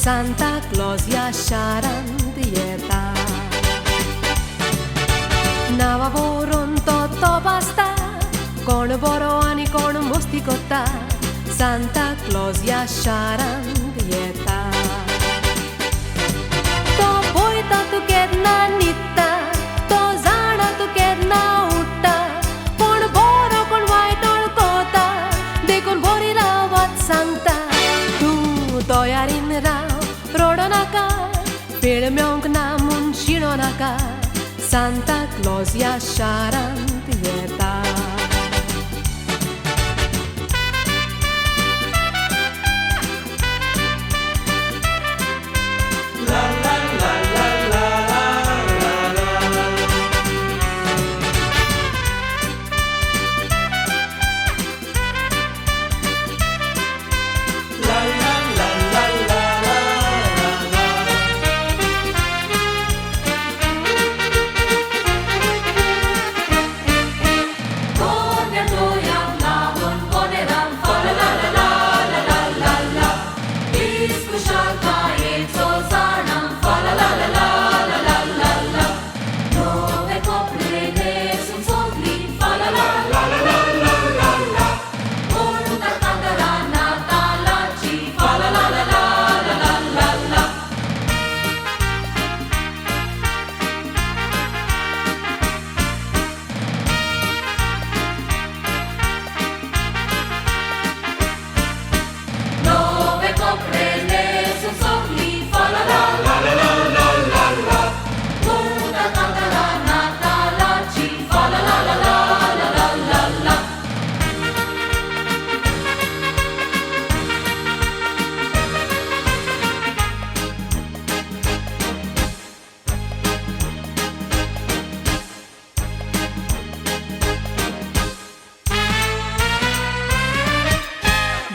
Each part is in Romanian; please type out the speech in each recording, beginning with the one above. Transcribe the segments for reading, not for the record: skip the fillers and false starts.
Santa Claus ह्या शारांत येता. नावा बरोवन तो तपासता कोण बरो आनी कोण मस्ती करता. Santa Claus ह्या शारांत येता. तो पळयता तूं केन्ना न्हिदता, तो जाणा तूं केन्ना उठ्ठा. कोण बरो कोण वायट वळखता, देखून बरी रावत सांगता. तूं तयारीन राव, रडो नाका, वेळ मेळोंक ना म्हूण शिणो नाका. Santa Claus ह्या शारांत येता.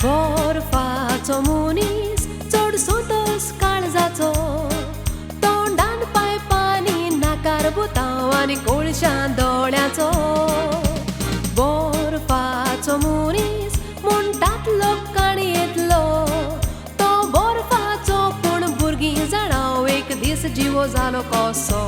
बर्फाचो मनीस चड सोंतोस काळजाचो, तोंडान पायपांनी नाकार बुतांव आनी कोळशां दोळ्याचो. बर्फाचो मनीस म्हणटात लोक काणयेंतलो, तो बर्फाचो पूण भुरगीं जाणां एक दीस जिवो जालो कसो.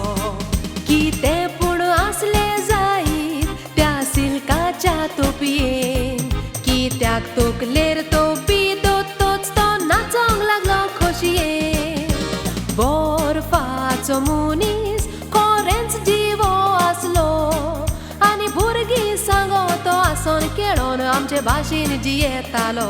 कितें पूण आसलें जायत त्या सिल्काच्या तोपयेन, कित्याक तकलेर तोपी दोतोच तो नाचोंक लागलो खोशयेन. बर्फाचो मनीस खरेंच जिवो आसलो आनी भुरगीं सांगो तो आसोन खेळोन आमचे भाशेन जियेतालो.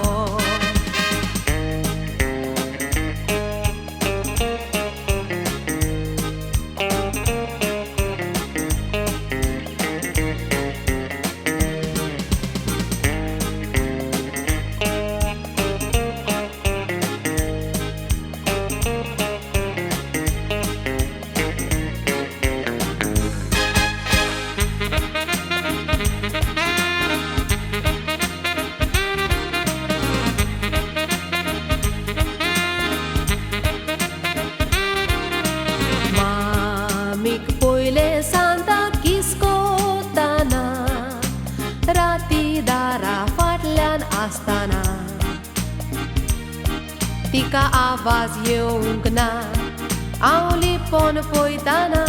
पयले सांता किसकोताना, राती दारा फाटल्यान आसतना, तिका आवाज येवंक ना. हांव लिपोन पळयताना,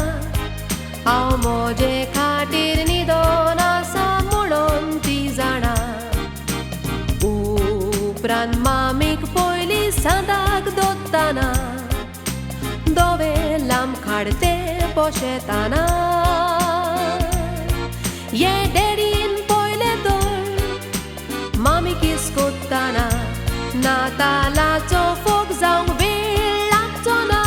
हांव म्हजे खाटीर न्हिदोन आसा म्हणून ती जाणा. उपरांत मामीक पयली सांताक दोत्ताना, दोवे लांब काडते पोशेताना. ये डॅडीन पयले तर मामी किस कोत्ताना, नातालाचो फोग जावंक वेळ लागचो ना.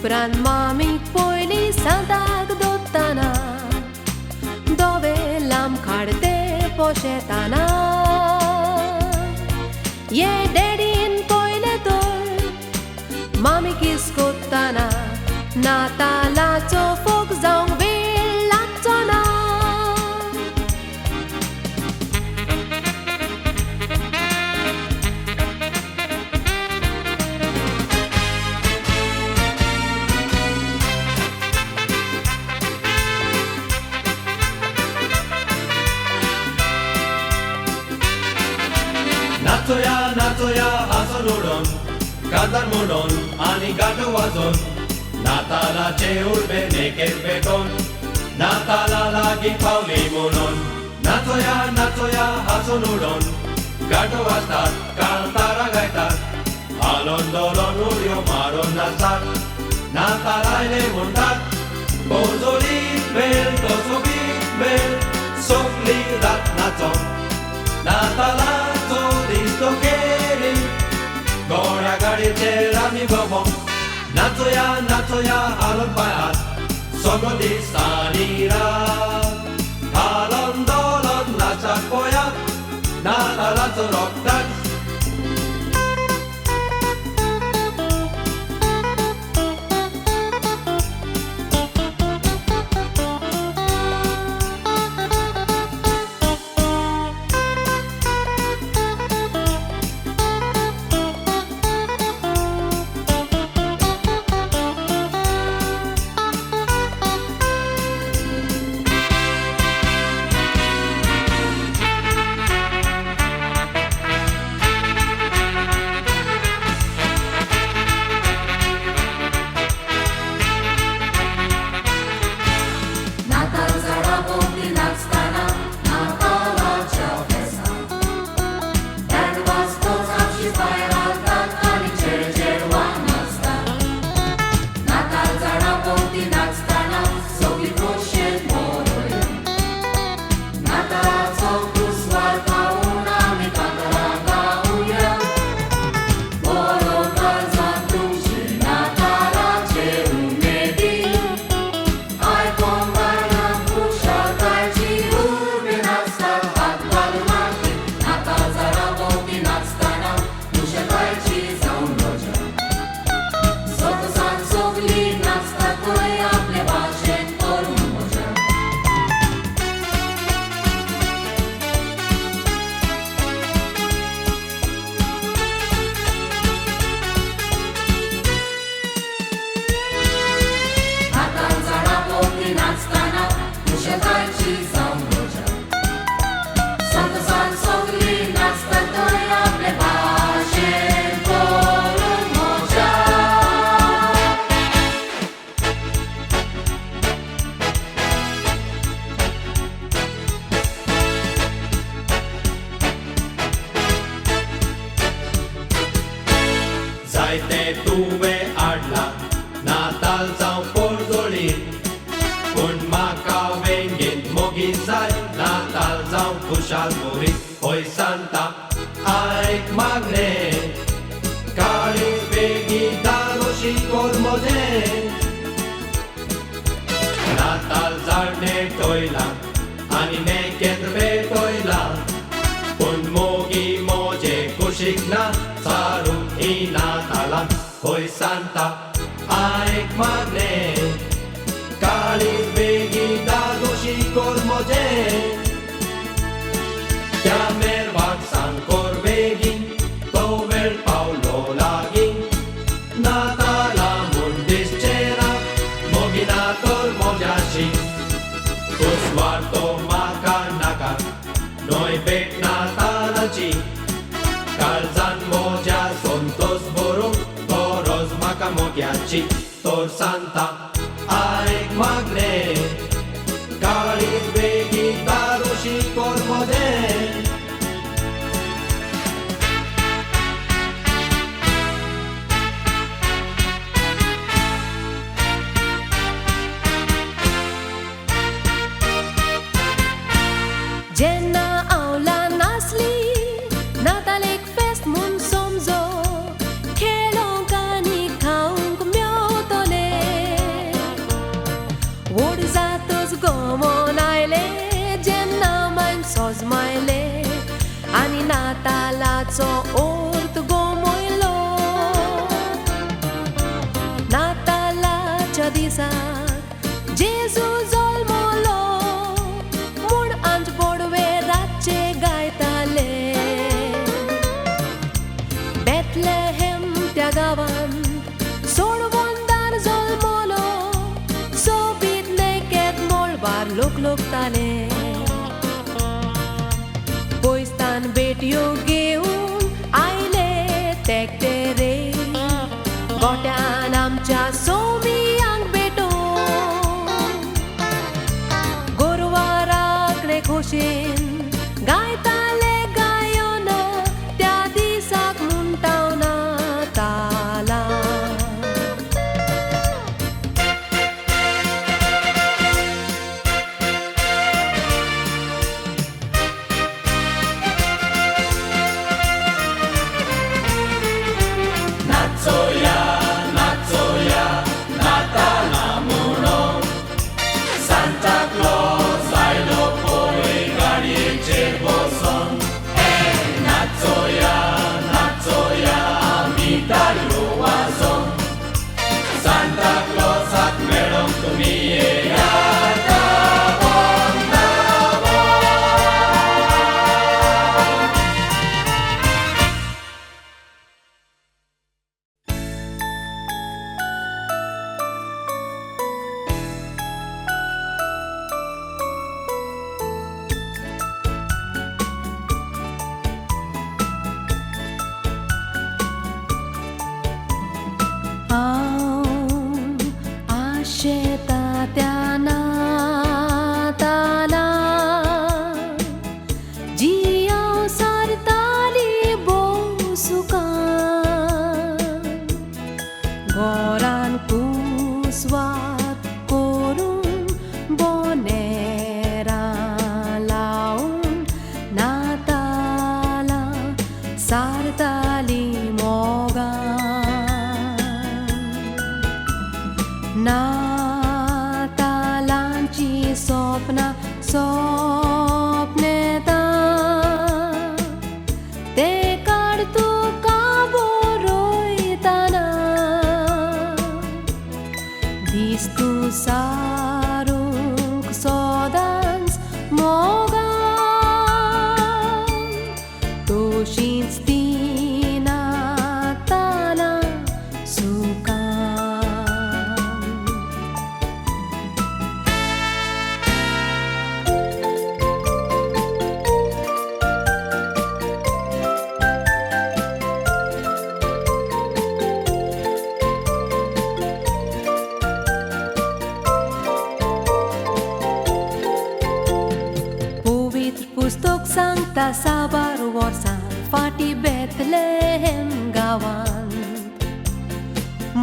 उपरांत मामीक पयली सांताक दोत्ताना, दोवे लांब काडते पोशेताना. ये डॅडीन पयले तर मामी किस कोत्ताना, नातालाचो नातालाचो फोग जावंक वेळ लागचो ना. नाचोया नाचोया हांसून उडोवन कांतार म्हणून आनी गांठो वाजोवन नातालाचे उर्बे नेकेर पेटोवन नाताला लागीं पावली म्हणून. नाचोया नाचोया हांसून उडोवन गांठो वाजतात कांतारां गायतात हालोन दोलोन उडयो मारून नाचतात. नाताल आयलें म्हणटात बोजोलीत बेल तोसोबीत बेल सोगली रात नाचोन नातालाचो दीस तो केली घोड्या गाडयेचेर आमी भोंवोंक. नाचोया नाचोया हालोन पांयात सगळो दीस आनी रात हालोन दोलोन नाचाक पळयात नातालाचो रोगताट. जायते तुवें हाडला नाताल जावं पोरजोळीत पूण म्हाका वेंगेन मोगी जाय नाताल जावं खुशाल मोरीत. होय सांता आयक मागणें काळी बेगी दारोशी कोर मोजें. नाताल झाडणे टोयला आनी नेकेंद्र पेटोयला पूण मोगी मोजे कुशीक ना सारूं ही नातालां. होय सांता आयक मागणें काळी बेगी दारोशी कोर मोजें. त्या मेरवाक सांग कोर बेगीन तो वेळ पावलो लागीं नाताला म्हूण दिसचें ना मोगी ना तर मोज्याशी. कुसवार तो म्हाका नाका नोय भेट नातालाची काळजान मोज्या संतोष भरूंक तो रोज म्हाका मोग्याची. तोर सांता आयक मागणें काळी बेगी दारोशी कोर मोजें. जेन्ना हांव ल्हान आसली नाताल एक फेस्त म्हूण समजो खेळोंक आनी खावंक मेवतले. व्हड जातच गमोन आयले जेन्ना मायन सोजमायले आनी नातालाचो अर्थ गोमयलो. नातालाच्या दिसाक रोपताले पोस्तान बेटयो घेऊन आयले तेकटेरे गोट्यान आमच्या सोमियांक भेटून गोरवां राखणे खोशेन गायताले गायोन त्या दिसाक म्हणटावना ताला नाचोया नाचोया नाताला म्हणून सांता क्लॉज आयलो पळय गाडयेचेर बसून नाचोया नाचोया आमी ताळयो वाजोवन सांता क्लॉजाक मेळोंक तुमी येयात आशेता त्या नाताला जी हांव सारताली भोव सुखान घोरान कुसवात करून बोनेरां लावन नाताला सारताली मोगान नातालांची स्वप्नां स्वप्नेता ते काड तुका बरोयतना दीस तूं सारूंक सोदांच मोगान तोशींच तीं नातालां सुखान पुस्तक सांगता साबार वर्सां फाटी बेथलेहेम गांवांत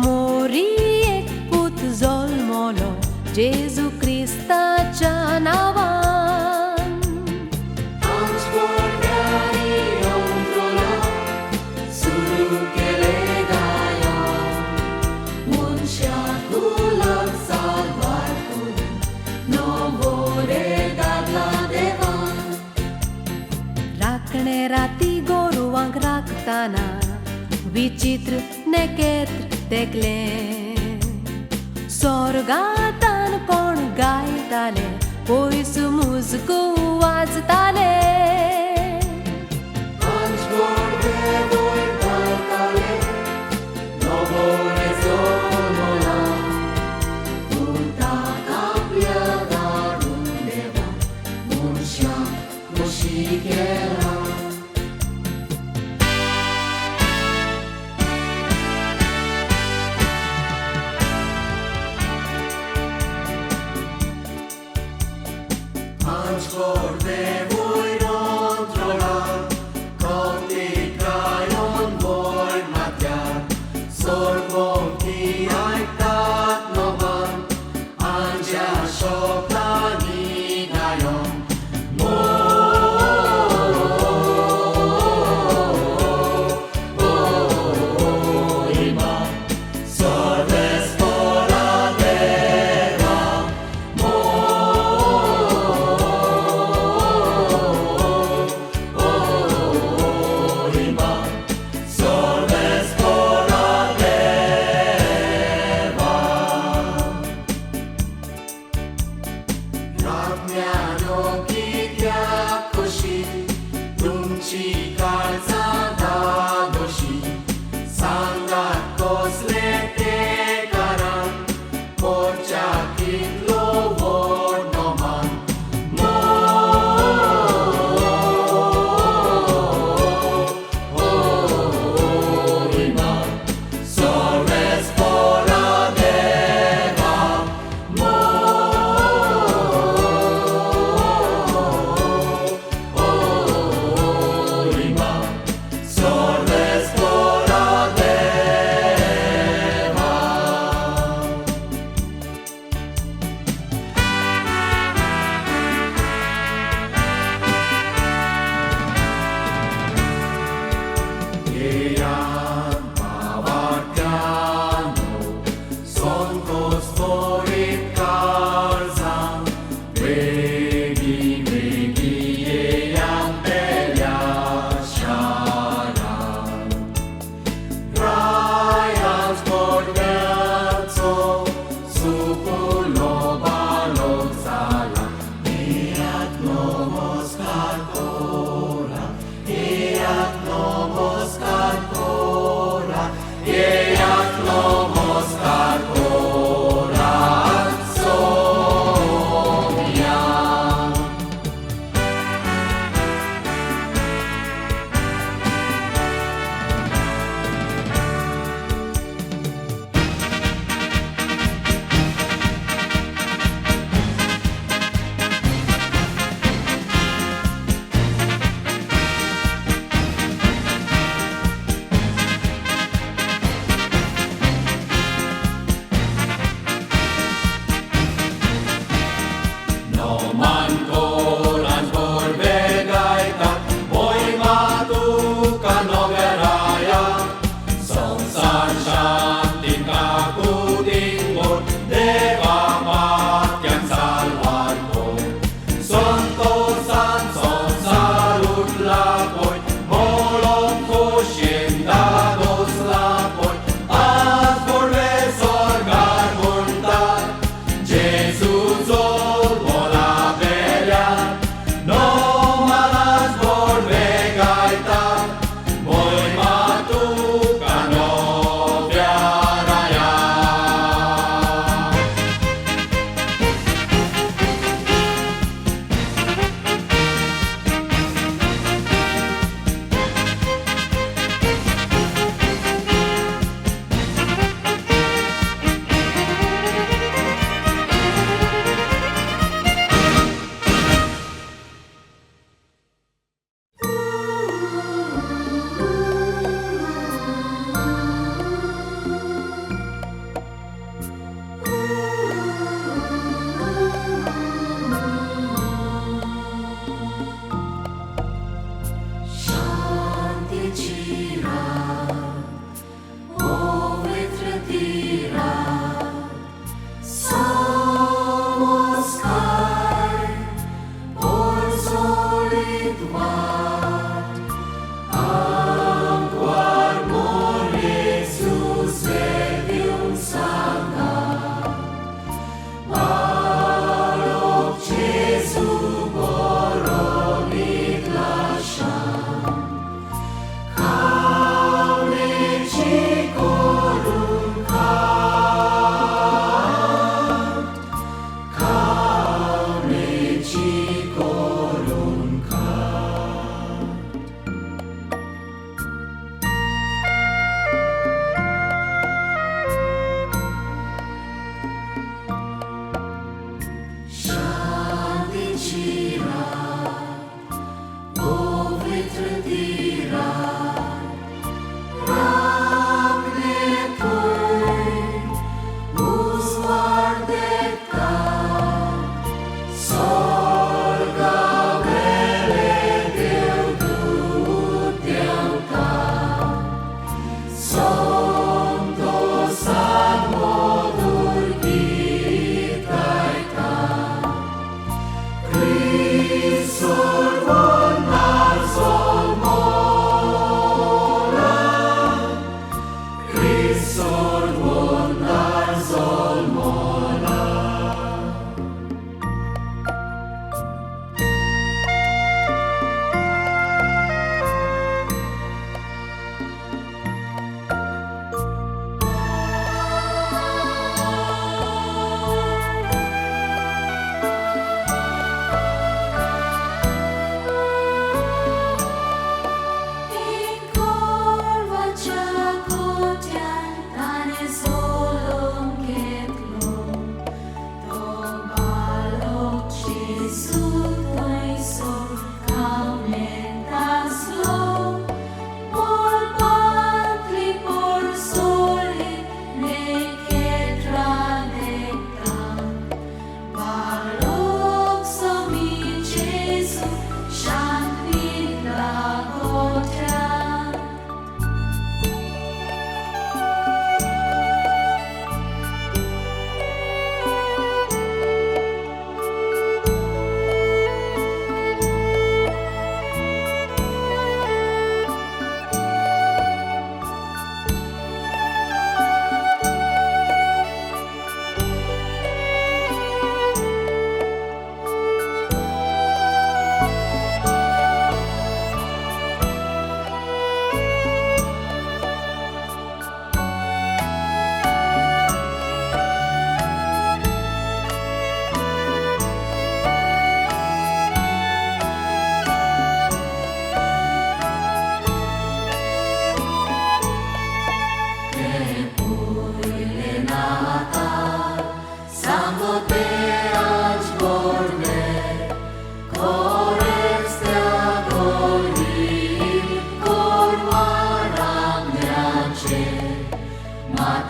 मोरी एक पूत जल्मलो जेजू क्रिस्ताच्या नांवान सुरू केले गायोन मनशाक उलोक साल्वार करून नवोरे घातला देवान राखणे राती गोरवांक राखताना विचित्र नेकेत्र देखले स्वर्गांतान कोण गायताले पयस मुजको वाजताले Por de voi non trola, con ti caio Ejan pavartiano, sonko stvorit karzan, vegi ejan peljašaran. Rajan zbornjaco, sukulobalo zala, iat nomos karkora, iat nomos karkora.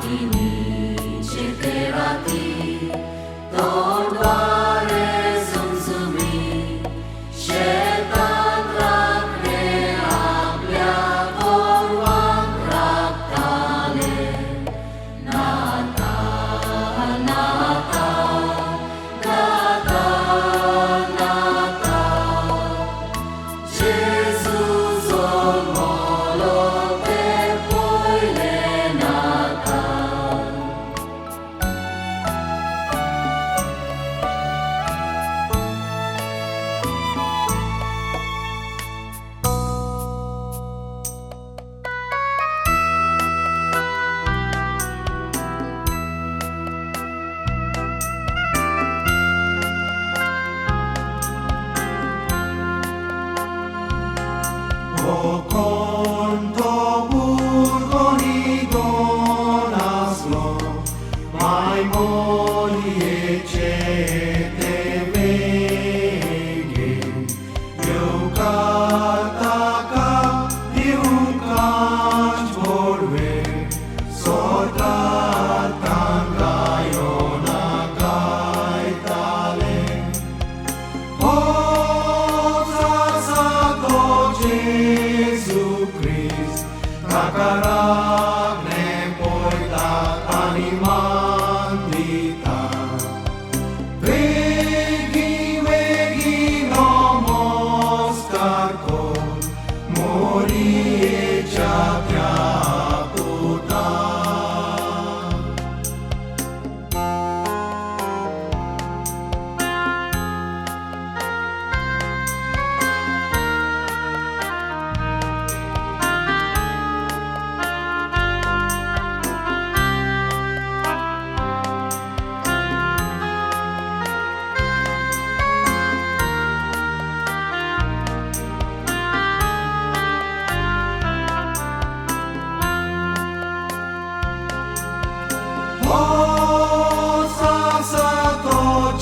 Iniceterati Tondare sumsumi Shetan rakne aplia korwang raktale Natal, Natal, Natal, Natal Jesus on molote poile Natal O conto burgoni donaslo, mai molie cete veghe, eu cataka, eu canci vorbe, sotratan gaiona gaitale. Gesù Christ, takarak ne poitat animandita. Vegi, vegi nomos carcon, morie ceatea puta.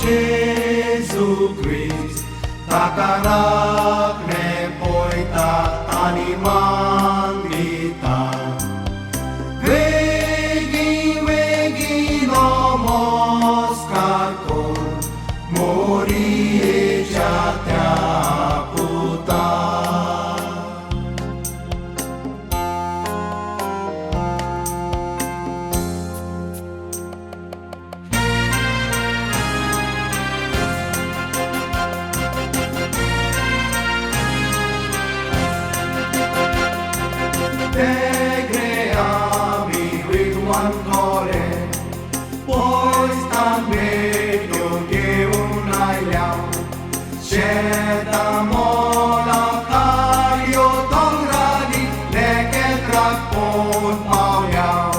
Gesù Christ, takarak ne poitat animandita. Vegi, vegi nomos carcon, morie ceatea puta. Te creami with one core, pois também que unaiam, ceta mola caio tong radi, neket rakpon mauliam.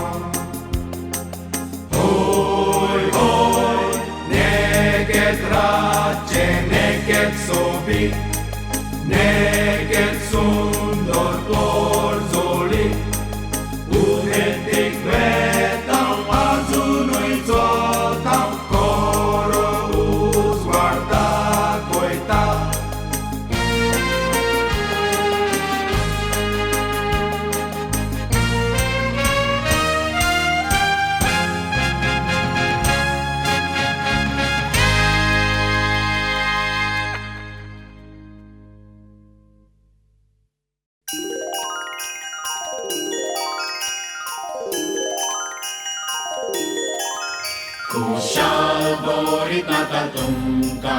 Hoi, hoi, neket race, neket sobi, neket sundor porzoli, uhetik vetau azunui zotau, coro uzvarta coita. Kushal borit Natal tumka,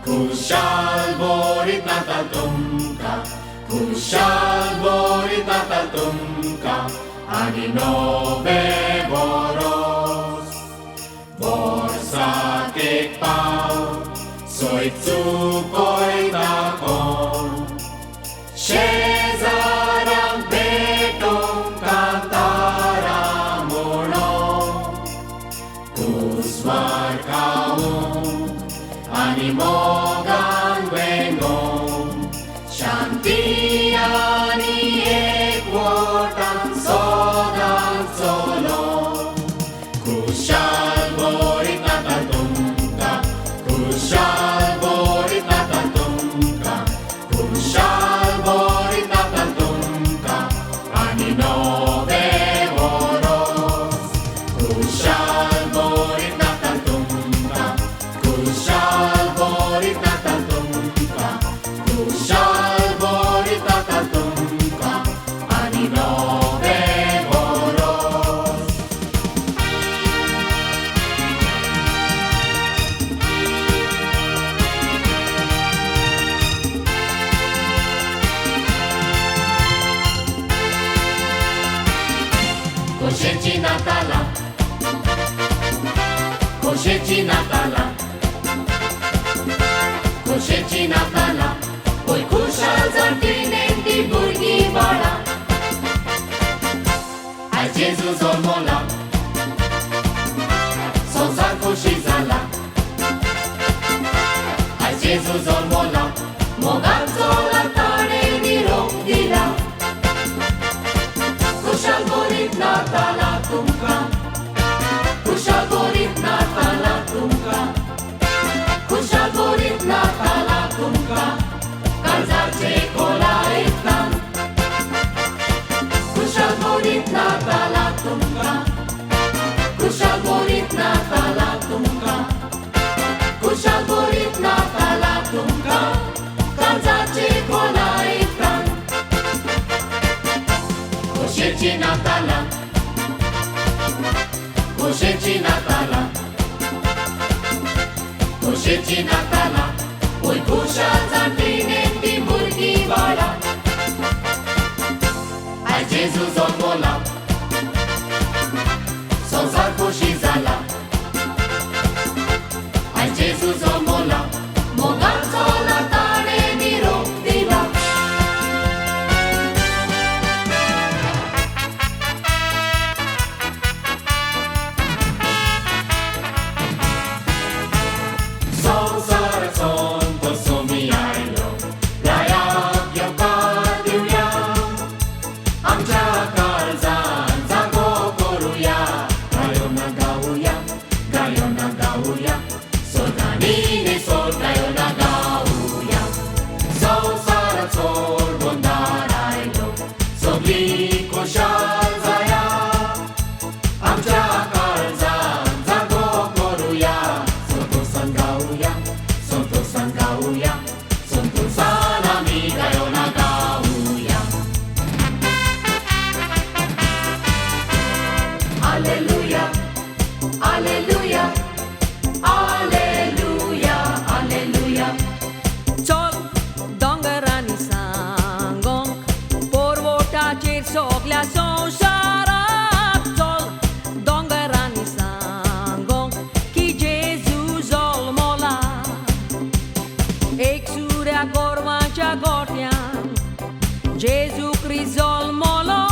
Kushal borit Natal tumka, Kushal borit Natal tumka, ani nove boros. Borsa kekpau, soitsukoi takon, Shezaram beton kantaramono. Usvar kaum, animogan vengom, shantiani equotan sodan solo. Kushal borit Natal tumka, Kushal borit Natal tumka, Kushal borit Natal tumka, ani nove boros. Coșecii Natala, coșecii Natala, coșecii Natala, poi cușal zartinenti burghi bala. Ai Gesù zolmola, sonsa coșizala. Ai Gesù zolmola, moganzola tare di rocdila. Kushal borit Natala tumka, Kushal borit Natala tumka, Kushal borit Natala tumka, Kalzace cola etan. Kushal borit Natala tumka, Kushal borit Natala tumka, Kushal borit Natala tumka, Kalzace cola etan. Coșecii Natala, coșecii Natala, coșecii Natala, poi cușa zartinenti burghi bala. Ai Gesù zolmola, sonsa coșizala. Ai Gesù zolmola, moganzola tare di rocdila. Son sara son to somiailo, layak yakadiuya, amcha kalzan zago koruya, gayo na gauya, soldanine sol gayo na gauya. Son sara sol bondarailo, sogli koshal zaya, amcha kalzan zago koruya, sonto sangauya, sonto salami gayo na gauya. Alleluia, alleluia, alleluia, alleluia. Chol dongarani sangong porvota cer soglia sonsara. Chol dongarani sangong ki Gesù zolmola. Exurea gormancia gordian Gesù Christ zolmolo.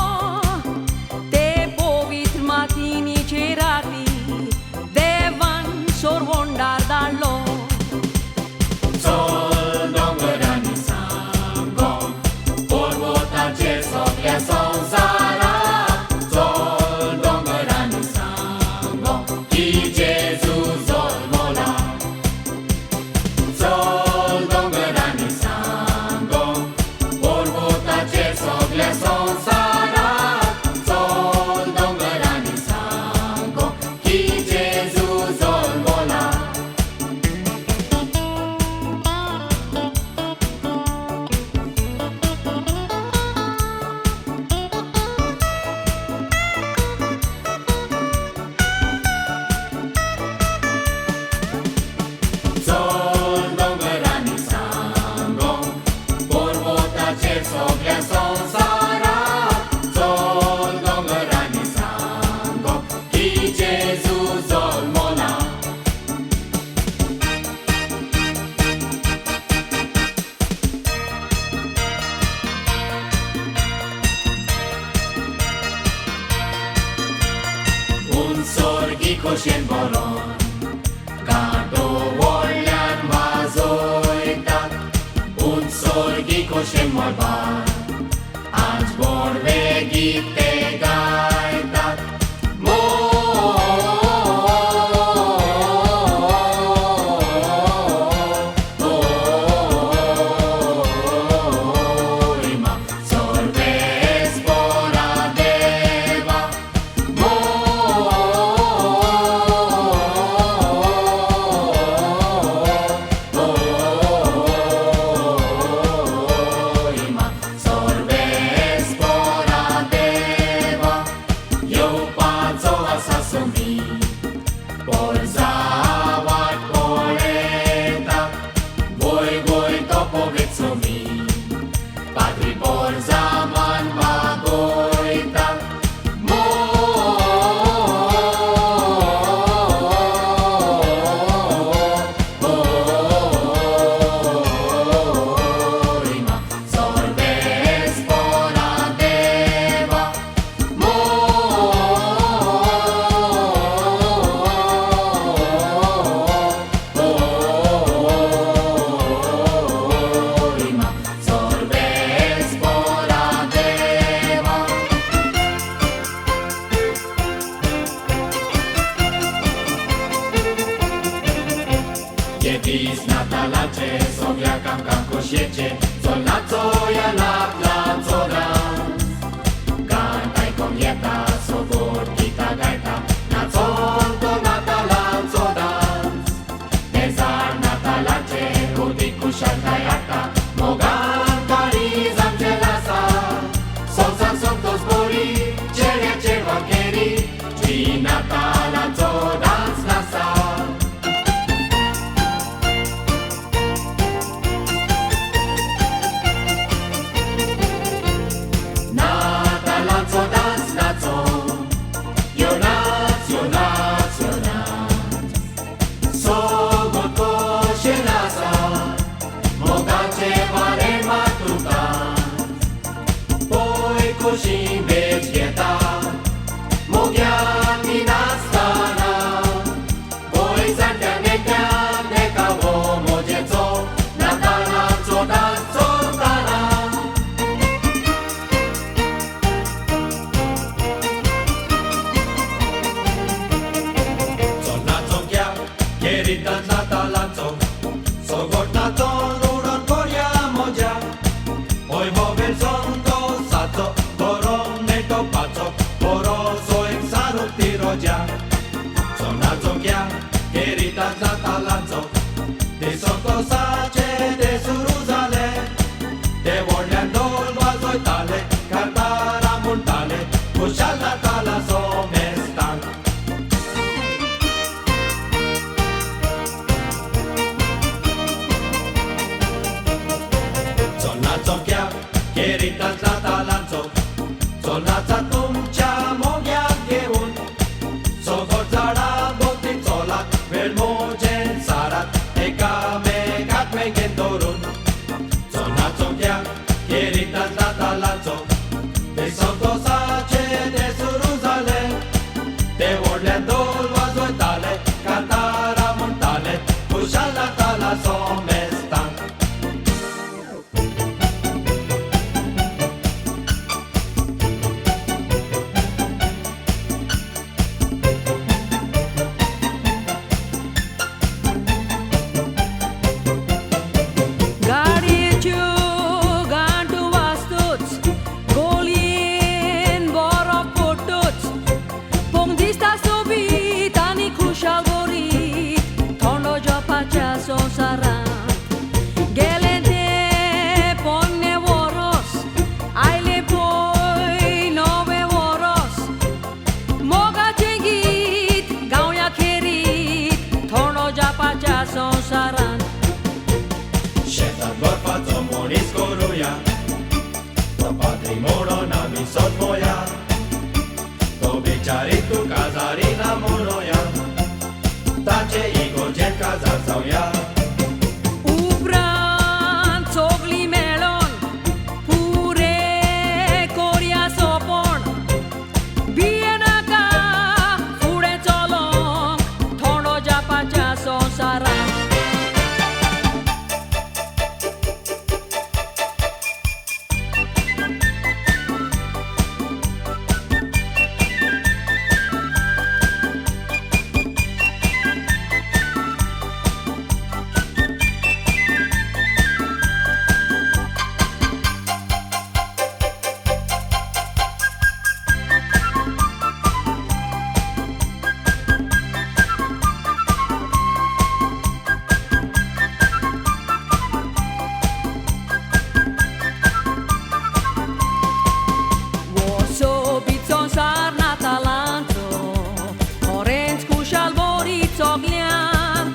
Te povit matini cerati devan sorvondar dallo. Sol dongarani sangong, porvota cer soglia sonsara. Sol dongarani sangong, ki Gesù zolmola. Sol dongarani sangong, porvota cer soglia sonsara. Sol dongarani sangong, ki Gesù zolmola. Sol dongarani sangong, porvota cer soglia sonsara. Sol dongarani sangong, ki Gesù zolmola. Un sorghi coscien bolon, Gado voljan mazojtat, un sorgi košem molban, ač borbe gite gajtat. Mojma sorbe spora deva, mojma sorbe spora deva. i Natalaco dans nasal. Natalaco dans naco, Jonac, Jonac, Jonac. Sogoto się nasa, mogacie ware matuta. Poi kusi bezgieta, mogiati nastana. Poi zantianetia nekawo mojeco, Natalaco dans cordana. Sonnațonchea, cheritas Natalaco, sogortaton uron koria moja. Oi movel son to saco, corone to paco, poroso en saruti roja. Sonnațonchea, cheritas Natalaco, de soto sace de suruzale, de Orlando vazoi tale, cantara multale, pușal Natalaco mestan. Sonnațonchea, cheritas Natalaco, sonața tumcea mogia gheun, sogorzara botin solat, velmogen sarat, eka megat mengen dorun. Sonnațonchea, cheritas Natalaco, de soto sace de suruzale, de Orlando vazoi tale, cantara multale, pușal Natalaco mestan. गाडीच्यो गांठो वाजतोच, गोलयेन बरो फोटोच. पोंग दिसता सोबीत आनी खुशाल गोरीत, थंड जपाच्या संवसारांत. गेले ते पोन्ने वरोस, आयले पळय नवे वरोस. मोगाचें गीत गावया खेरीत, थंड जपाच्या संवसारांत. Shetat gorfaco moris koruja, to patrimono nami sot moja, to bičaritu kazarina monoja, tače i gođetka zarcauja. उपरांत सोगली मेळोन पुरे कोरया सोपण. भियेनाका फुडें चलोंक, थंड जापाच्या संवसारांत. Osobit संवसार Natalaco, orange kushal borit sogliank.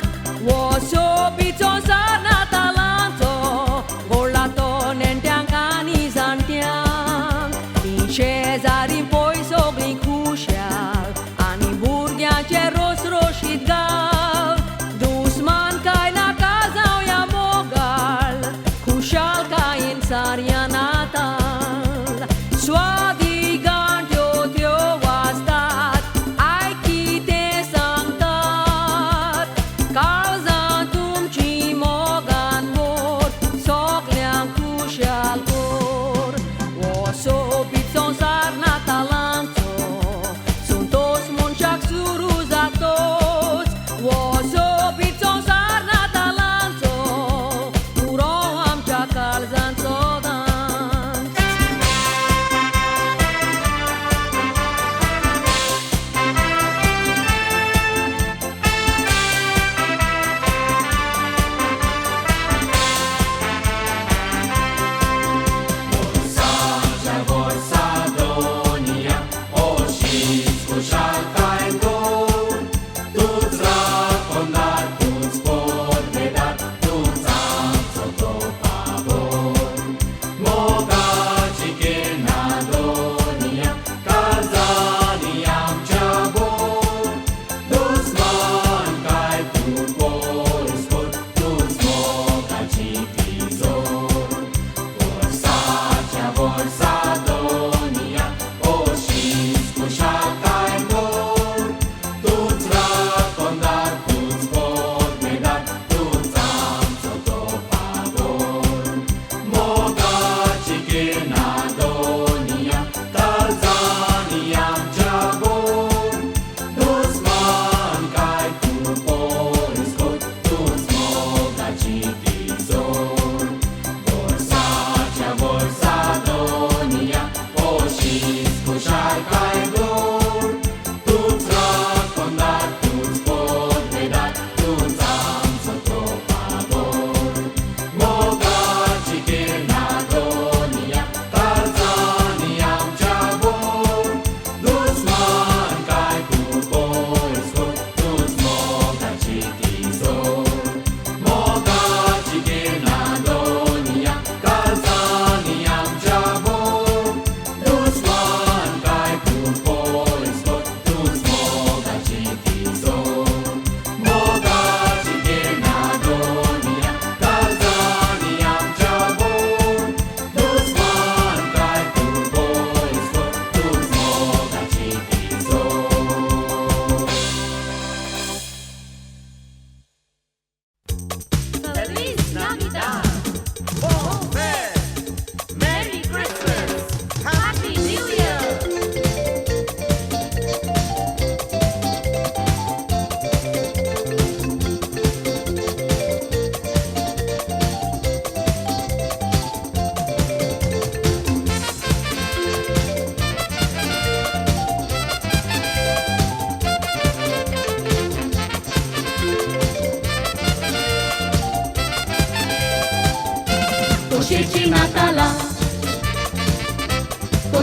Osobit संवसार Natalaco, golaton enteank ani zantiank. In शेजारी poi sogli kushal, ani burgiace ros roșit gal. Dusman kai la kazauja mogal, kushal kai in saria natal. Suadi gantio tio wastat, ai kite sanctat. Cauzantum ci mogan vor, sogleam kushal cor. Osobit संवसार Natalaco, sunt toți munșac suruzatos. Osobit संवसार Natalaco, uro am ceacal zanțodan. Vorsa Donia, o și scușal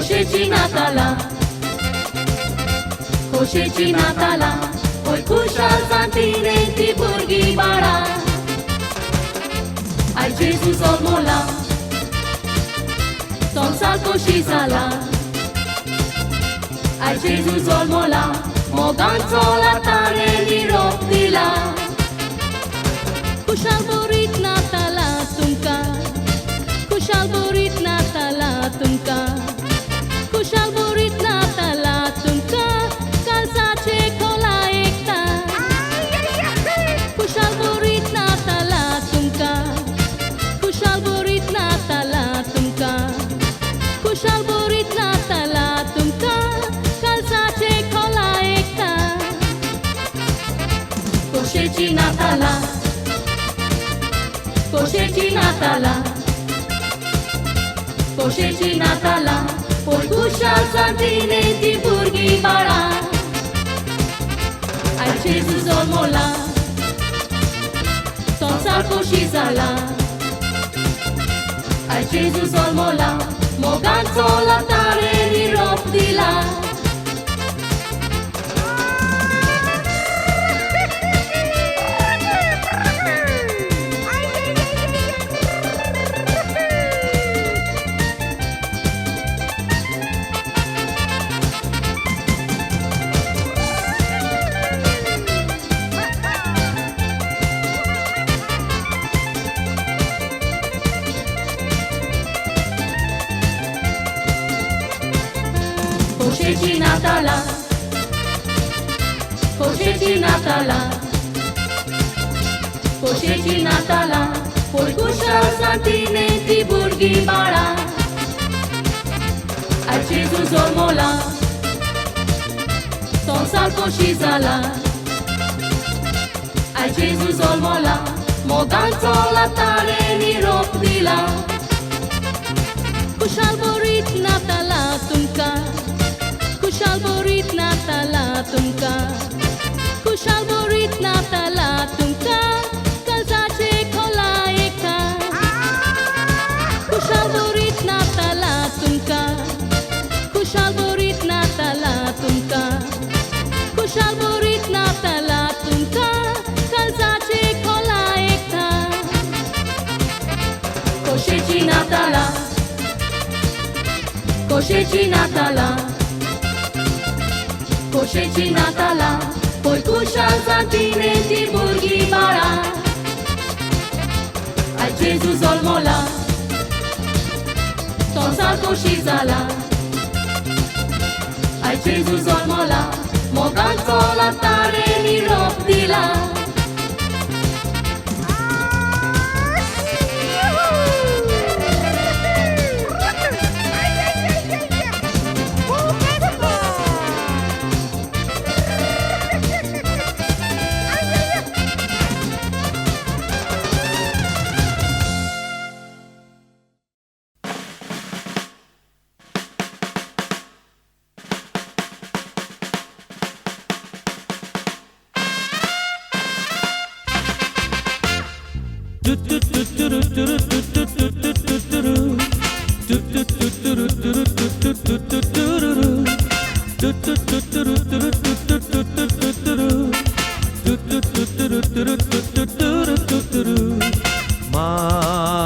खोशेची नाताला खोशेची नाताला ओय खुशाल जातीने ती भुरगीं बाळा आयज जेजू जल्मला संसार खोशी जाला आयज जेजू जल्मला मोगांचो लाताने निरोप दिला खुशाल बोरीत नाताला तुमकां खुशाल बोरीत नाताला तुमकां खुशाल बोरीत नाताला तुमकां काळजाचे खोला एकता खुशाल बोरीत नाताला तुमकां खुशाल बोरीत नाताला तुमकां खुशाल बोरीत नाताला तुमकां काळजाचे खोला एकता खोशेची नाताला खोशेची नाताला खोशेची नाताला ओय खुशाल जातीने ती भुरगीं बाळा आयज जेजू जल्मला संसार खोशी जाला आयज जेजू जल्मला मोगांचो लाताने निरोप दिला खोशेची नाताला खोशेची नाताला खोशेची नाताला ओय खुशाल जातीने ती भुरगीं बाळा आयज जेजू जल्मला संसार खोशी जाला आयज जेजू जल्मला मोगांचो लाताने निरोप दिला खुशाल बोरीत नाताला तुमकां खुशाल बोरीत नाताला तुमकां खुशाल बोरीत नाताला तुमकां काळजाचे खोला एकता खुशाल बोरीत नाताला तुमकां खुशाल बोरीत नाताला तुमकां खुशाल बोरीत नाताला तुमकां काळजाचे खोला एकता खोशेची नाताला खोशेची नाताला खोशेची नाताला ओय खुशाल जातीने ती भुरगीं बाळा आयज जेजू जल्मला संसार खोशी जाला आयज जेजू जल्मला मोगांचो लाताने निरोप दिला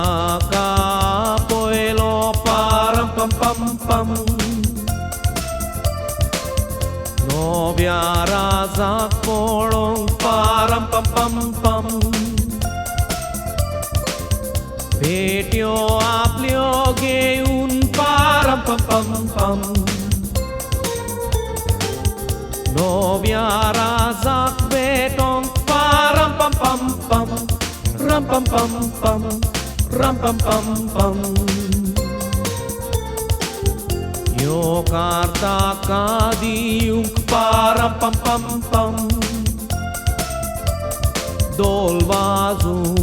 Maka poelo param pam pam pam Novia razak polong param pam pam pam Betio aplio geun param pam pam pam Novia razak betong param pam pam pam Ram pam pam pam ram pam pam pam Yo karta kadiung param pam pam pam Dol vazum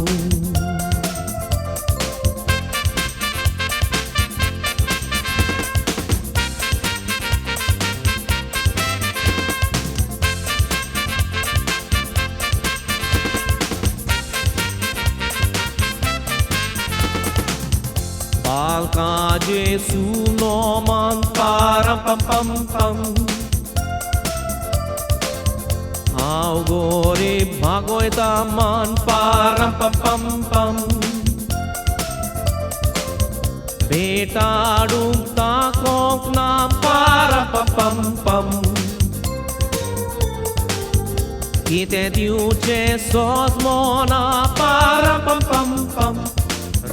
Balka Jesu no man pam pam pam. Auguri bagoi taman param pam pam pam. Betadung takok nam param pam pam pam. Kite diuce sos mona param pam pam pam.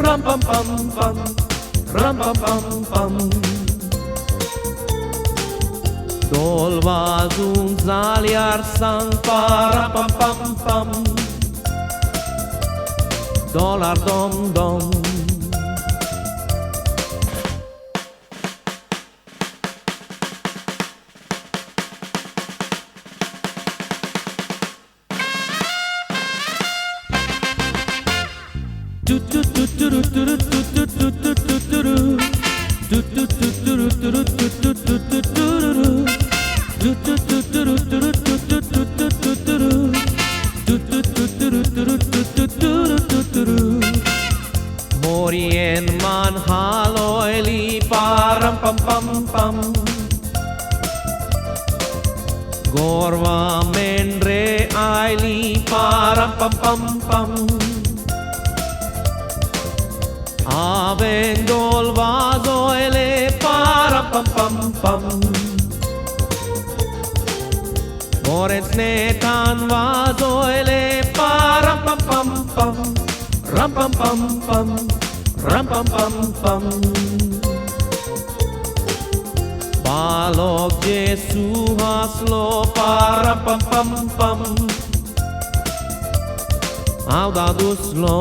Ram pam pam pam. Ram pam pam pam. Dol vazun zaliar sang para pam pam pam. Dolar dom dom. Do do do do do do do do do do do do. Do do do do do do do do do do. Morien man haloi li param pam pam pam. Gorva mendre ai li param pam pam pam. Avendol vazoele param pam pam pam. Morenț netan vazoele param pam pam pam. Ram pam pam pam. Ram pam pam pam. Palok Jesu haslo param pam pam pam. Au dadus lo.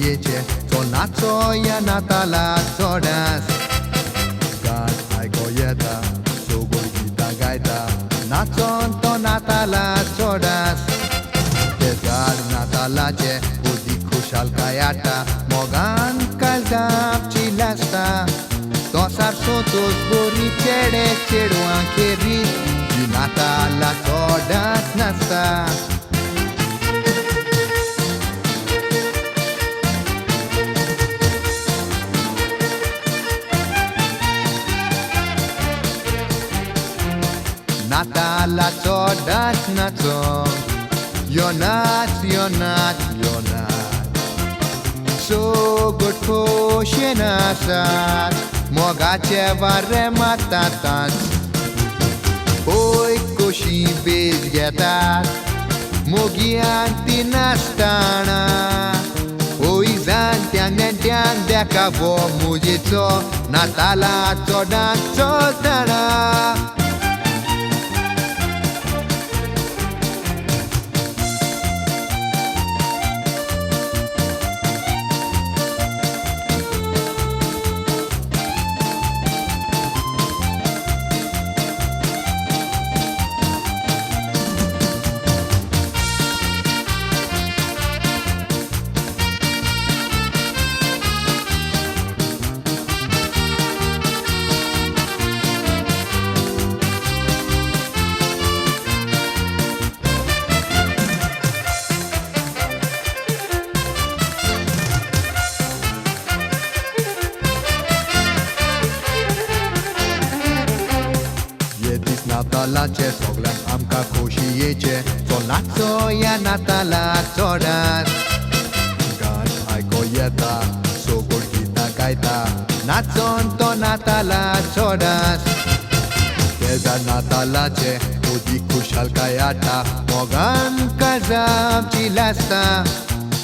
jedzie, co na co ja Natala coraz. Gad gojeta, sugor gita gaita, na co to Natala coraz. Desgar Natala je, udi kushal kayata, mogan kalgap chilasta. Tosar sotos bori chede chedwa keri, di Natala coraz nasta. Natala codas nacon, Jonat, Jonat, Jonat. So good koshe nasat, mogache vare matatas. Oi koshi bezgetat, mogianti nastana. Oi zantiang nentiang dekavo mujito, Natala codas codana. Natalacie soglem amka koshi jedzie, co na co ja Natala coraz. Gad gojeta, sugor gita gaita, na co to Natala coraz. Desgar Natalacie, udi kushal kayata, mogan kalgap chilasta.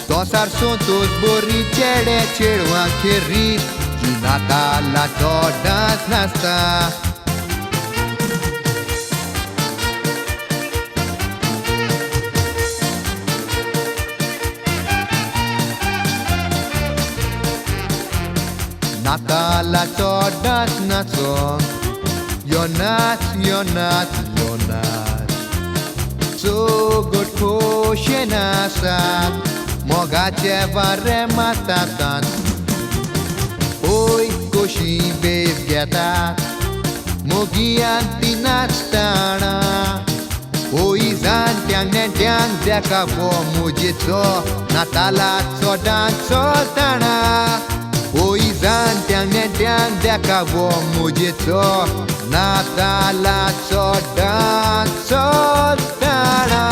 Tosar sotos bori chede chedwa keri, di Natala coraz nasta. Natala codas nacon, Jonat, Jonat, Jonat. So good koshe nasat, mogache vare matatas. Oi koshi bezgetat, mogianti nastana. Oi zantiang nentiang dekavo mujito, Natala codas codana. Oi zantiang nentiang dekavo mujito, Natala codas codana.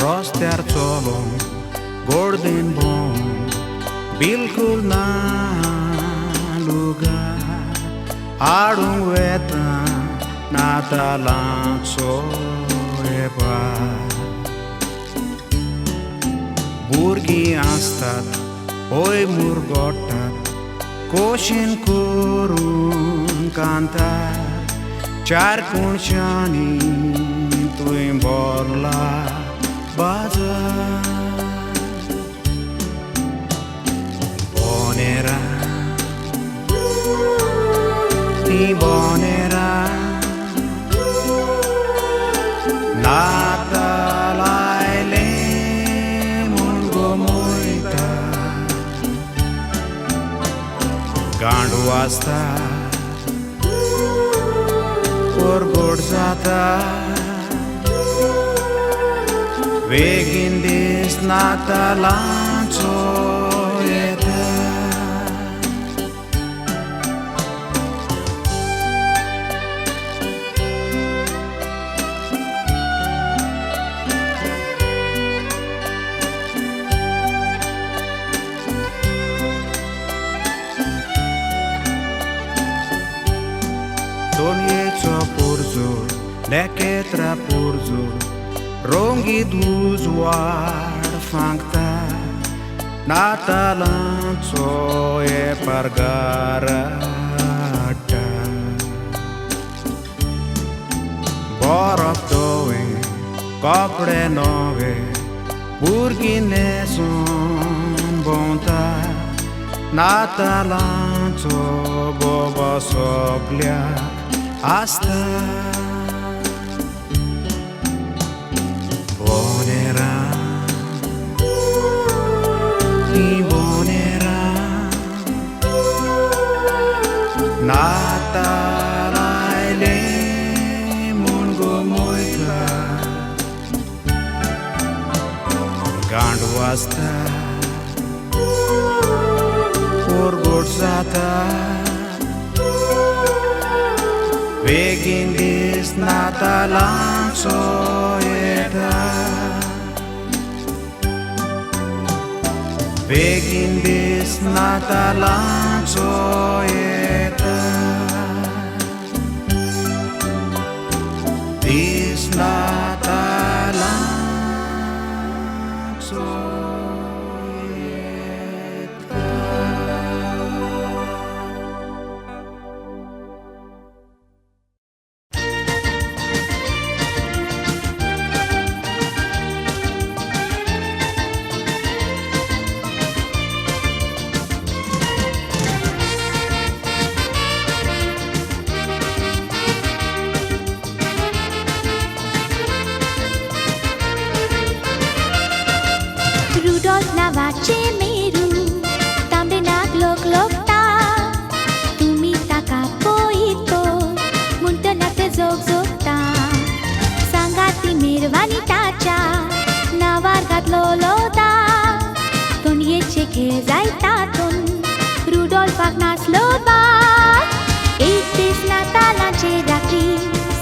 Roster tolong, golden bom, bilkul na lugar. Adung weta, Natala soeba. Burgi astat, oi murgotat, koshin kurun kantat. Char kunshani, tuim borla. Bonera, ni bonera, Natala ele mungo moita, gandu asta, por gorzata. Wegen des Natalans soeta. Donieco purzur, leketra purzur, rongit usuar fangta Natalanzo e pargarata Borok doe Copre nove Burgine son bonta Natalanzo boba soglia Asta Bonera Bonera Natalaile Mungo moita Gandwasta Urgurzata Vegindis Natalanzo eta Vegindis Natalanzo eta Dis Natalanzo eta Rudolph nawache meru tambe nag lok lokta tumi taka poito munta nate zog zogta sangati merwani tacha navar gatlo loda ton yeche khe zaita ton Rudolph agnas loba itis natalache rakri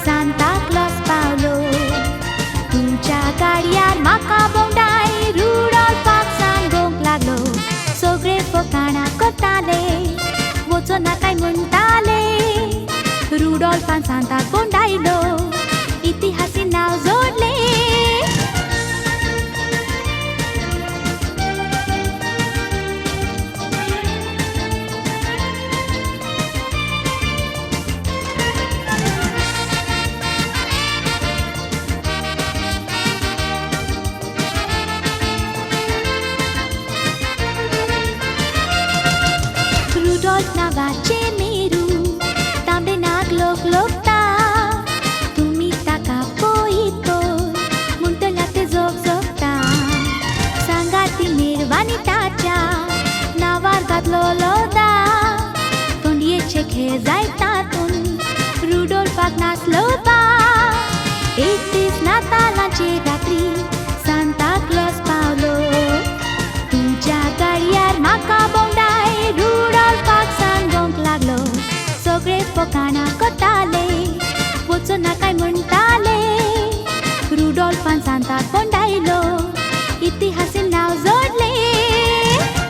Santa Claus Paulo तुमच्या गाडयार माका बोंडाय रुडॉल्फ सांगोंक लागलो सगळे फकाणां करताले वचो नाकाय म्हणटाले रुडॉल्फान सांताक बोंडायलो इतिहासीन नांव जोडले Rudolph nawache meru tambe nag lok lokta tumi taka poito muntelate zog zogta sangati merwani tacha navar gatlo loda ton yeche khe zaita ton Rudolph agnas loba itis natalache rakri Santa Claus Paulo तुमच्या गाडयार माका बोंडाय रुडॉल्फ सांगोंक लागलो सगळे फकाणां करताले वचो नाकाय म्हणटाले रुडॉल्फान सांताक बोंडायलो इतिहासीन नांव जोडले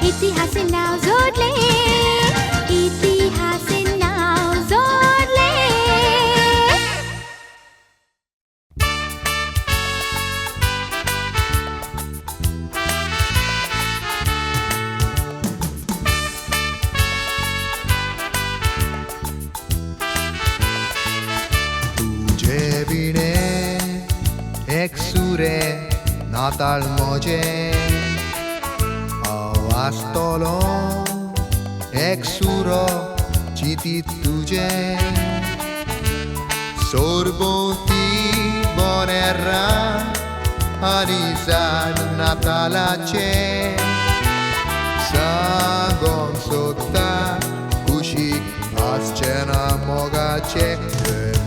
इतिहासीन नांव जोडले इतिहासीन नांव जोडले तुझे विणे एक सुरे नाताळ मोजे आवाजतलो एक सुरो चितीत तुझे सोरभोवती बोनेरा आनी झाड नातालाचे सांगोंक सोदता कुशीक आसचें ना मोगाचे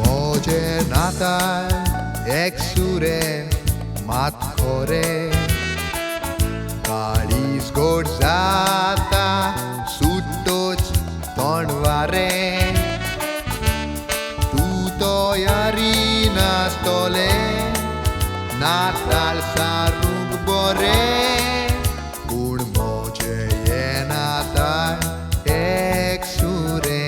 मोजे नाताळ एक सुरे मात खोरे काळीज गोड जाता सुट्टोच तोंडवारे तूं तयारी नासतोले नाताळ सारूंक बरे पूण मोजे हे नाताळ एक सुरे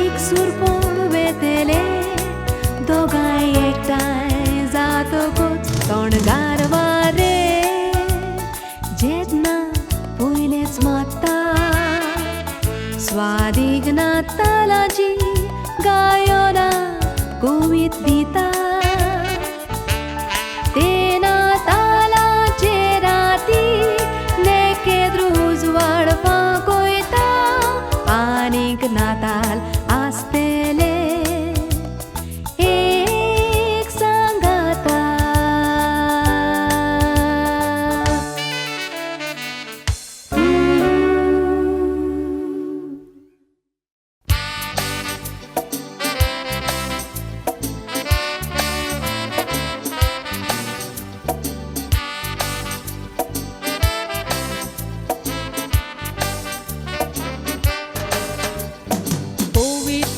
एक सूर पडवेतेले दोगांय एकठांय जातकूच तोंडगारवा रे जेदना पयलेंच मात्ता स्वादीक नातालाची गायोना गोवीत दिता ते नातालाचे राती नेकेद रूज वाडपाक वयता आनीक नाताल आसतेले एक सांगाता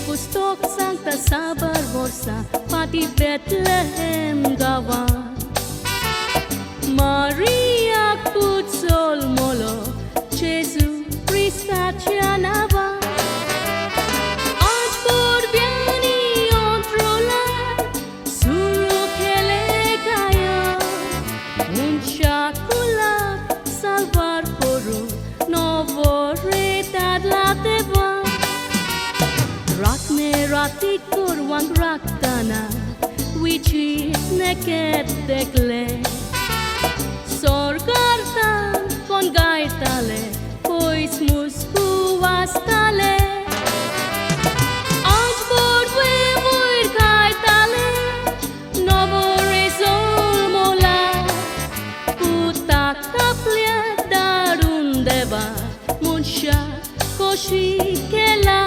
Pustok Santa Sabar Borsa Pati Bethlehem Gawan Maria Kutsol Molo Jesu Christa Cianava Aaj Borbiani Ontrola Suru Kele Kaya Muncha Kulab Salvar Poru Novo Retad Lateva Rakne rati kurwang raktana Wichi neket dekle Sorgartan kon gaitale Pois musku wastale Aaj bordwe muir gaitale Novo rezol mola Puta kaplia darun deva Munsha koshi kela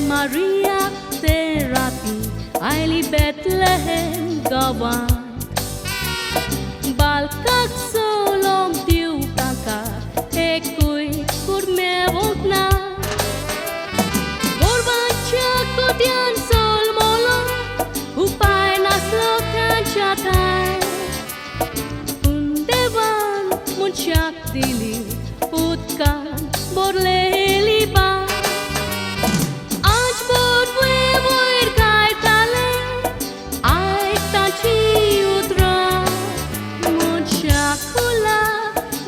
Maria Terati Aili Bethlehem Gawan Balkak solom tiu kaka Ekui kurme voltna Borbacha kotian sol molo Upai naslo kanchatai Undevan munchak dili Utkan borleli ba Kula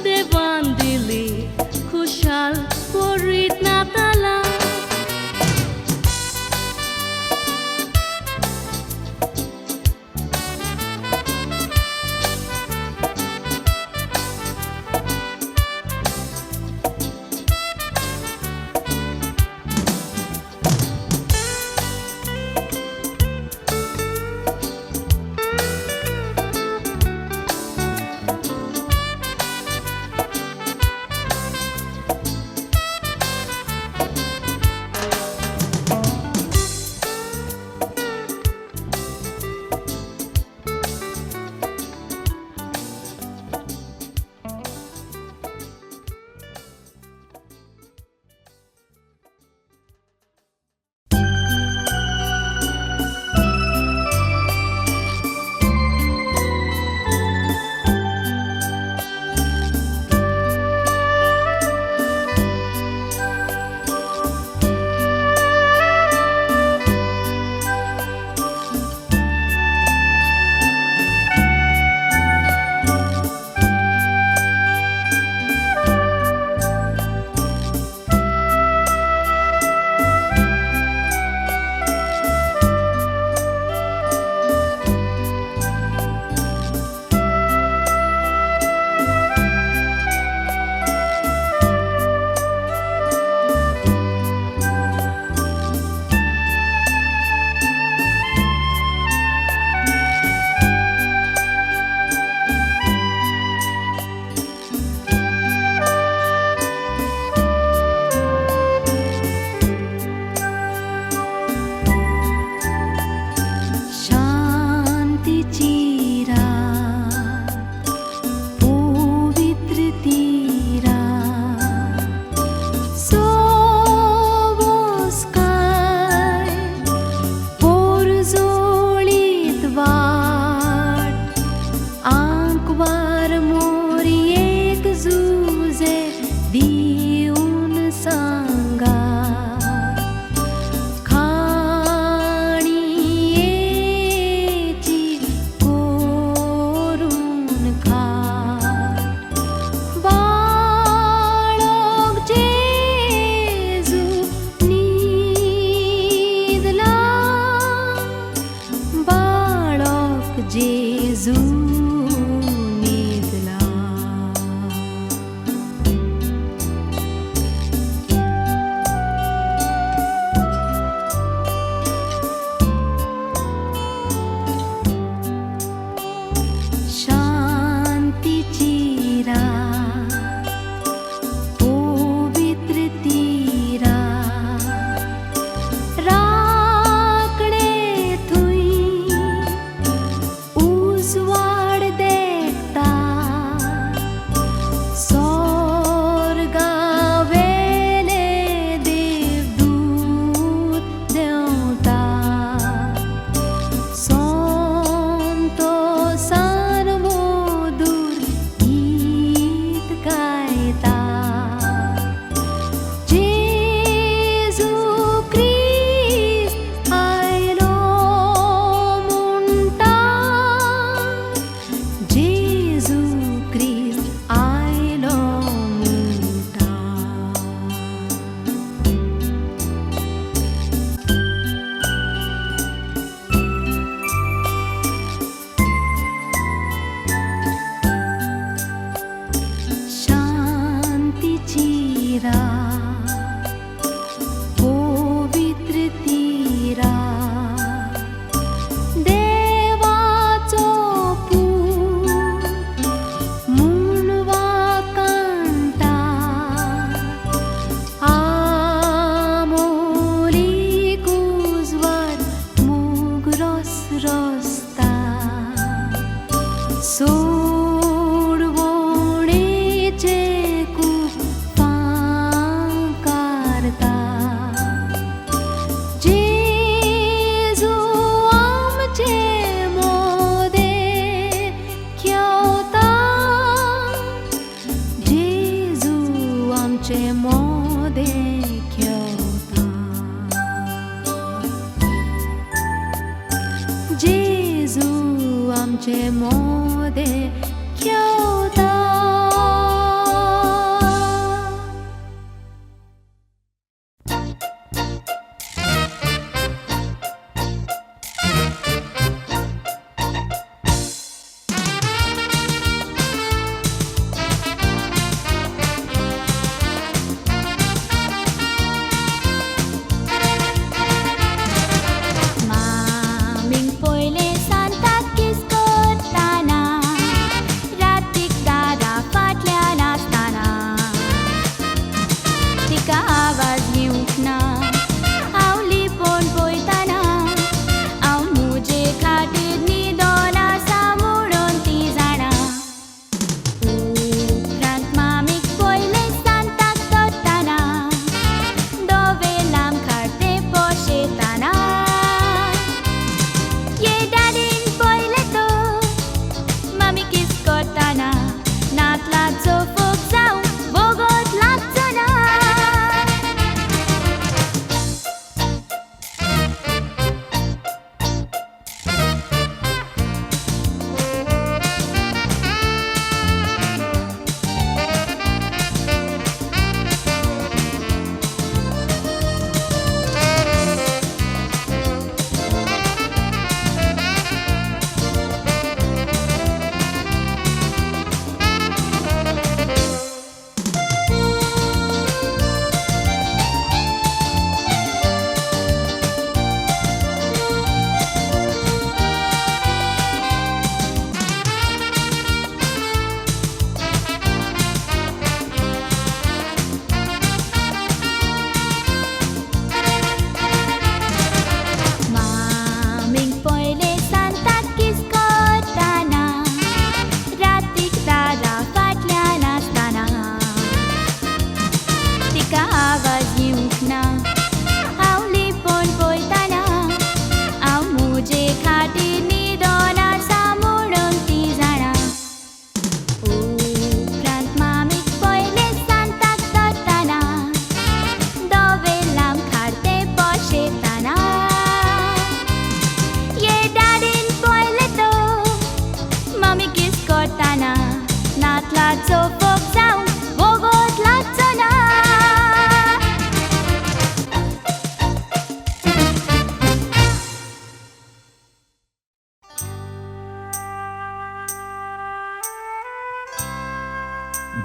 devan dili kushal porit na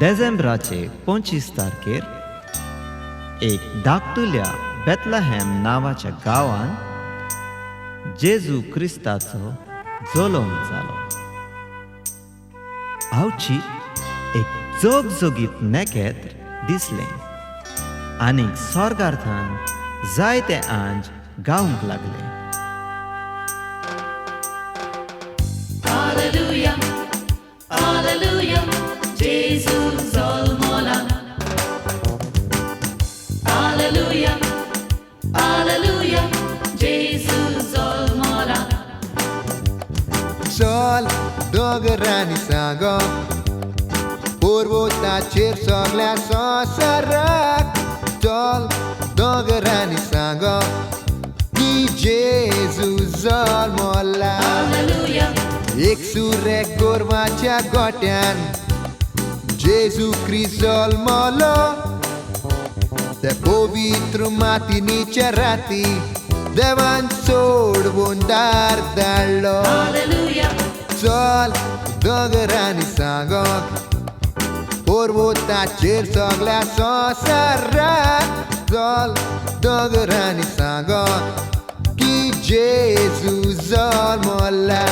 डेसेंबराचे 25 तारखेर एक धाकटुल्या बेथलहेम नांवाच्या गांवांत जेजू क्रिस्ताचो जल्म जालो. हावची एक जोगजोगीत नेकेत्र दिसलें आनीक स्वर्गार्थान जायते आंज गावंक लागले. Hallelujah, Hallelujah, Jesus Zolmola. Hallelujah, Hallelujah, Jesus Zolmola. चल दोगरांनी सांगो पर्वताचेर सगळ्या संवसाराक. चल दोगरांनी सांगो की जेजू जल्मला. Hallelujah, एक सुरे गोरवाच्या गोट्यान जेजू क्रिस्त जल्मलो. ते पवित्र मातीनीच्या राती देवान सोडवून दार धाडलो. Hallelujah, चल दोगरांनी सांगो पर्वताचेर सगळ्या संवसाराक. चल दोगरांनी सांगो की जेजू जल्मला.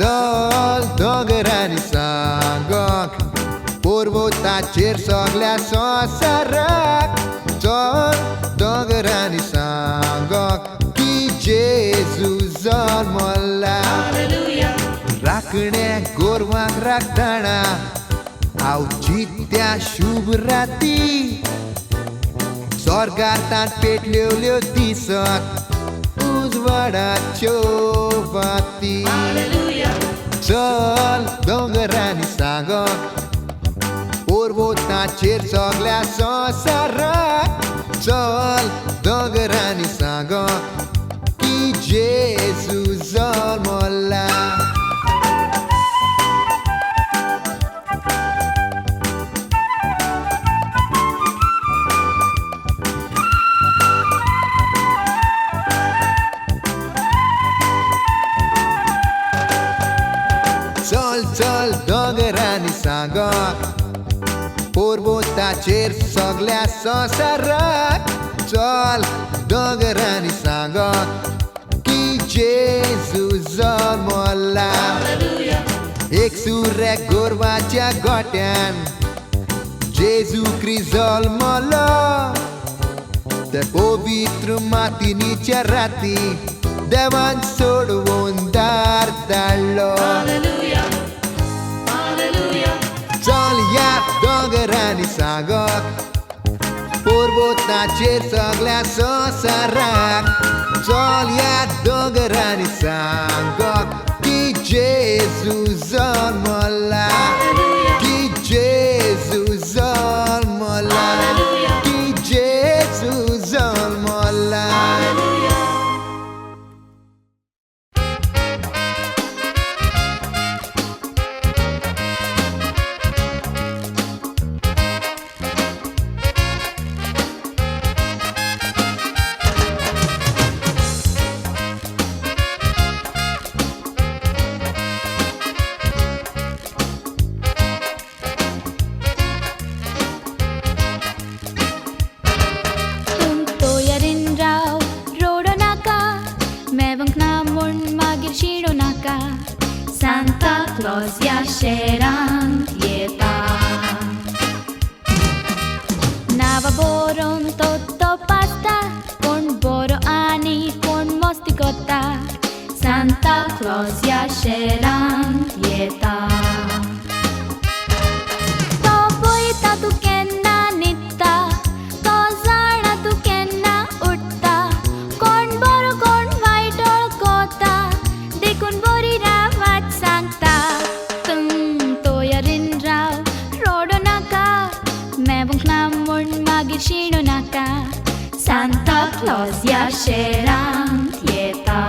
चल दोगरांनी सांगो पर्वताचेर सगळ्या संवसाराक. चल दोगरांनी सांगो की जेजू जल्मला. Hallelujah, राखणे गोरवांक राखताना हांवची त्या शुभ राती स्वर्गार्थान पेटल्यो दिसत उजवाडाच्यो बाती. Hallelujah, चल दोंगरांनी सांगो पर्वताचेर सगळ्या संवसाराक. चल दोंगरांनी सांगो की जेजू जल्मला. चल चल दोंगरांनी सांगो पर्वताचेर सगळ्या संवसाराक. चल दोंगरांनी सांगो की जेजू जल्मला. एक सुरे गोरवाच्या गोट्यान जेजू क्रिस्त जल्मलो. ते पवित्र मातीनीच्या राती देवान सोडवून दार धाडलो. Hallelujah, Hallelujah, चल या दोंगरांनी सांगो पर्वताचेर सगळ्या संवसाराक. चल या दोंगरांनी सांगो की जेजू जल्मला. की जेजू जल्मला. की जेजू जल्मला. Santa Claus yaszeránk jeta. Nava boron totto pasta, con boro ani con mosticotta. Santa Claus yaszeránk jeta. To boita tu kenna nitta, to zana tu kenna utta. Con boro con vaitol kota, dekun bori ravat sangta. Tum toyarin raw rodo naka, mevung knamun magir shino naka. Santa Claus yaszeránk jeta.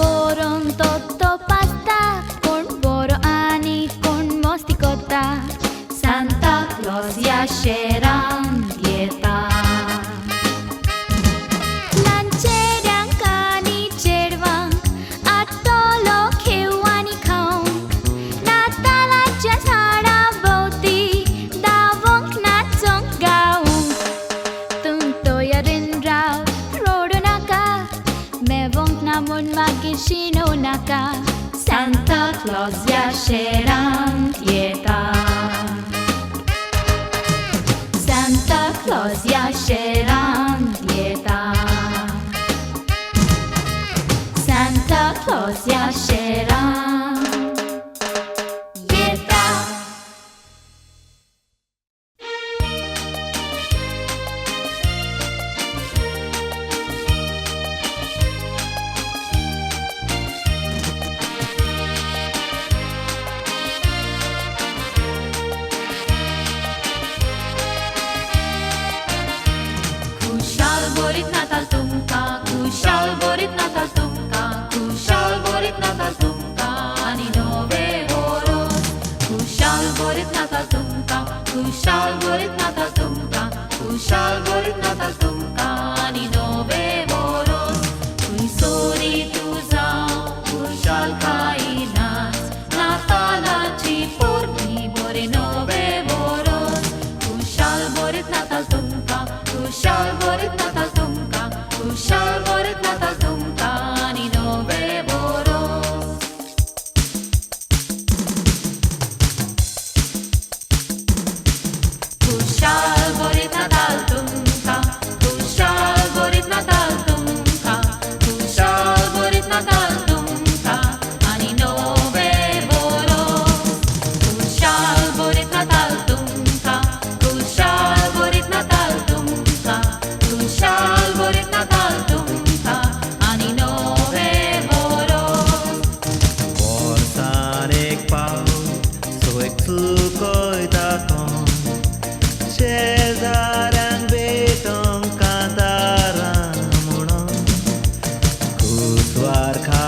बरोवन तो पासता कोण बरो आनी कोण मस्ती करता Santa Claus या शहरान येता ल्हान चेड्यांक आनी चेडवांक आटलो खेळ आनी खावंक नातालाच्या झाडा भोवती धावंक नाचोंक गावंक तुम तोयारेन राव रोडू नाका मेवंक ना म्हूण मागीर शिणू नाका सांता क्लॉज या शहरान येता सांता क्लॉज या शहरान येता सांता क्लॉज या शहरान येता खुशाल बोरीत नाताल तुमकां खुशाल बोरीत नाताल तुमकां खुशाल बोरीत नाताल तुमकां आनी नवे वरोस खुशाल बोरीत नाताल तुमकां खुशाल बोरीत नाताल तुमकां खुशाल बोरीत नाताल तुमकां आनी नवे वरोस खुंयसोरी तूं जावं खुशाल खाई नाच नातालाची पोरणी बरे नवे वरोस खुशाल बोरीत नाताल तुमकां खुशाल बोरीत नाताल तुमकां खुशाल बोरीत नाताल तुमकां आनी नवे वरोस खुशाल बोरीत नाताल तुमकां खुशाल बोरीत नाताल तुमकां खुशाल बोरीत नाताल तुमकां आनी नवे वरोस खुशाल बोरीत नाताल तुमकां खुशाल बोरीत नाताल तुमकां खुशाल बोरीत नाताल तुमकां आनी नवे वरोस वर्सान एक पावट सो एक चुकयता कोण शेजाऱ्यांक भेटोंक कांतारां म्हणून कुसवार खा